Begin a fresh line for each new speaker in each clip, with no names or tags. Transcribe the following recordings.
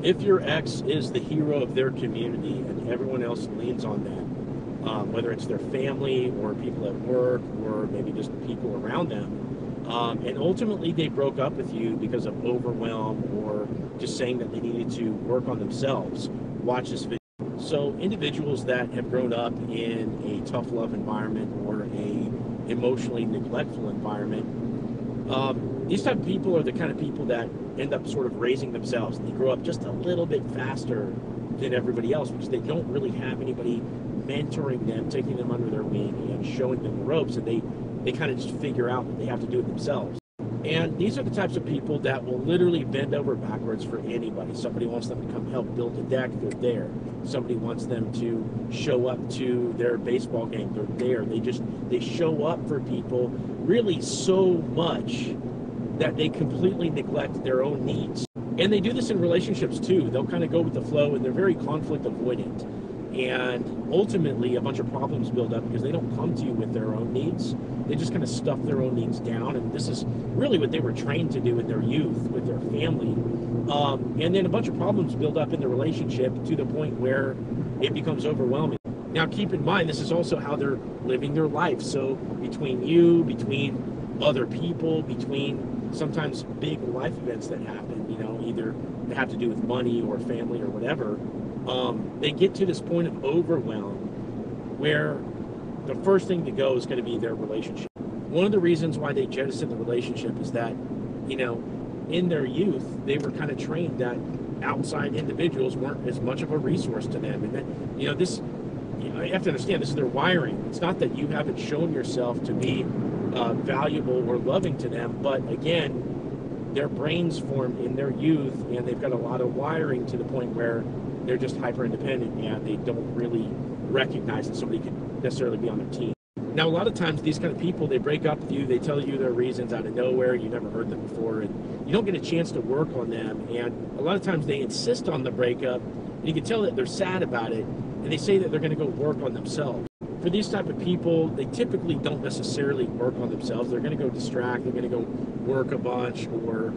If your ex is the hero of their community and everyone else leans on them, whether it's their family or people at work or maybe just the people around them, and ultimately they broke up with you because of overwhelm or just saying that they needed to work on themselves, watch this video. So individuals that have grown up in a tough love environment or a emotionally neglectful environment, these type of people are the kind of people that end up sort of raising themselves. They grow up just a little bit faster than everybody else because they don't really have anybody mentoring them, taking them under their wing and showing them the ropes, and they kind of just figure out that they have to do it themselves. And these are the types of people that will literally bend over backwards for anybody. Somebody wants them to come help build a deck, they're there. Somebody wants them to show up to their baseball game, they're there. They show up for people really so much that they completely neglect their own needs. And they do this in relationships too. They'll kind of go with the flow and they're very conflict avoidant. And ultimately, a bunch of problems build up because they don't come to you with their own needs. They just kind of stuff their own needs down. And this is really what they were trained to do in their youth, with their family. And then a bunch of problems build up in the relationship to the point where it becomes overwhelming. Now, keep in mind, this is also how they're living their life. So between you, between other people, between sometimes big life events that happen, either they have to do with money or family or whatever, they get to this point of overwhelm where the first thing to go is going to be their relationship. One of the reasons why they jettison the relationship is that, in their youth, they were kind of trained that outside individuals weren't as much of a resource to them. And that, you have to understand, this is their wiring. It's not that you haven't shown yourself to be valuable or loving to them, but again, their brains formed in their youth and they've got a lot of wiring to the point where they're just hyper independent and they don't really recognize that somebody could necessarily be on their team. Now, a lot of times these kind of people, they break up with you, they tell you their reasons out of nowhere, you never heard them before, and you don't get a chance to work on them. And a lot of times they insist on the breakup, and you can tell that they're sad about it, and they say that they're going to go work on themselves. For these type of people, they typically don't necessarily work on themselves. They're going to go distract, they're going to go work a bunch, or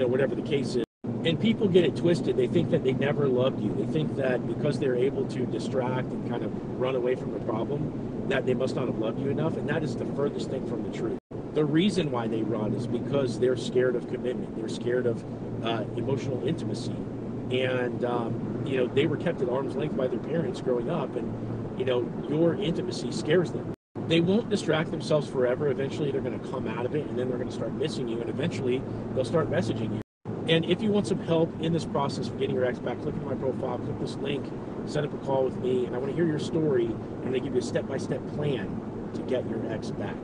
whatever the case is. And people get it twisted. They think that they never loved you. They think that because they're able to distract and kind of run away from the problem, that they must not have loved you enough. And that is the furthest thing from the truth. The reason why they run is because they're scared of commitment. They're scared of emotional intimacy. And, they were kept at arm's length by their parents growing up. And, your intimacy scares them. They won't distract themselves forever. Eventually, they're going to come out of it, and then they're going to start missing you. And eventually, they'll start messaging you. And if you want some help in this process of getting your ex back, click on my profile, click this link, set up a call with me, and I want to hear your story, and I'm going to give you a step-by-step plan to get your ex back.